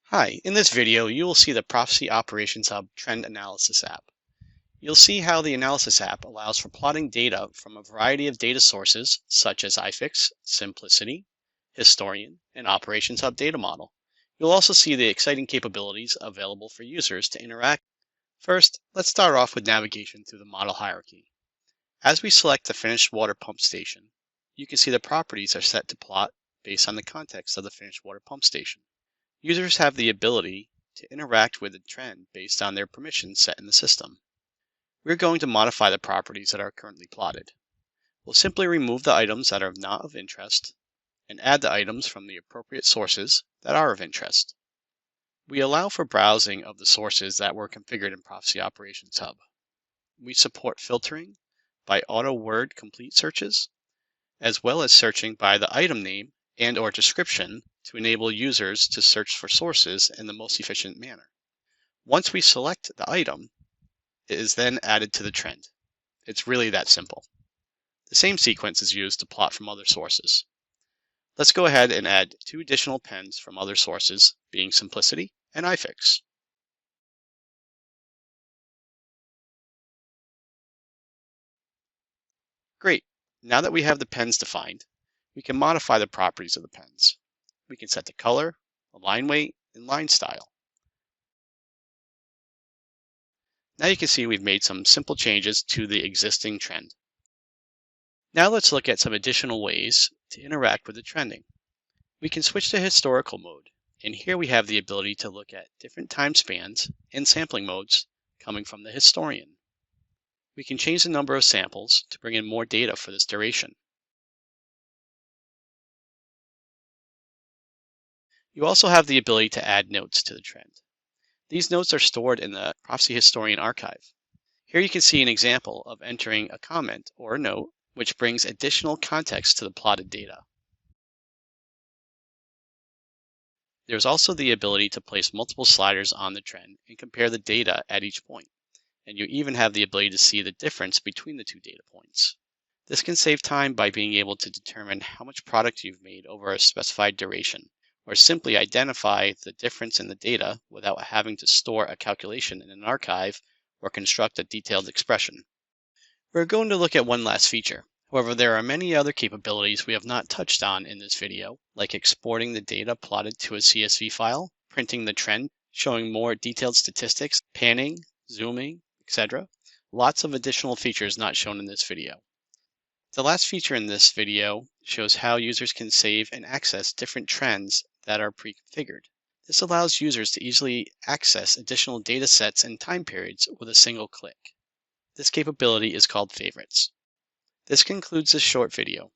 Hi, in this video you will see the Prophecy Operations Hub Trend Analysis app. You'll see how the Analysis app allows for plotting data from a variety of data sources such as iFix, Simplicity, Historian, and Operations Hub Data Model. You'll also see the exciting capabilities available for users to interact. First, let's start off with navigation through the model hierarchy. As we select the finished water pump station, you can see the properties are set to plot based on the context of the finished water pump station. Users have the ability to interact with the trend based on their permissions set in the system. We're going to modify the properties that are currently plotted. We'll simply remove the items that are not of interest and add the items from the appropriate sources that are of interest. We allow for browsing of the sources that were configured in Prophecy Operations Hub. We support filtering by auto word complete searches, as well as searching by the item name and/or description to enable users to search for sources in the most efficient manner. Once we select the item, it is then added to the trend. It's really that simple. The same sequence is used to plot from other sources. Let's go ahead and add two additional pens from other sources, being Simplicity and iFix. Great. Now that we have the pens defined, we can modify the properties of the pens. We can set the color, the line weight, and line style. Now you can see we've made some simple changes to the existing trend. Now let's look at some additional ways to interact with the trending. We can switch to historical mode, and here we have the ability to look at different time spans and sampling modes coming from the historian. We can change the number of samples to bring in more data for this duration. You also have the ability to add notes to the trend. These notes are stored in the Prophecy Historian archive. Here you can see an example of entering a comment or a note, which brings additional context to the plotted data. There's also the ability to place multiple sliders on the trend and compare the data at each point, and you even have the ability to see the difference between the two data points. This can save time by being able to determine how much product you've made over a specified duration, or simply identify the difference in the data without having to store a calculation in an archive or construct a detailed expression. We're going to look at one last feature. However, there are many other capabilities we have not touched on in this video, like exporting the data plotted to a CSV file, printing the trend, showing more detailed statistics, panning, zooming, etc. Lots of additional features not shown in this video. The last feature in this video shows how users can save and access different trends that are pre-configured. This allows users to easily access additional data sets and time periods with a single click. This capability is called Favorites. This concludes this short video.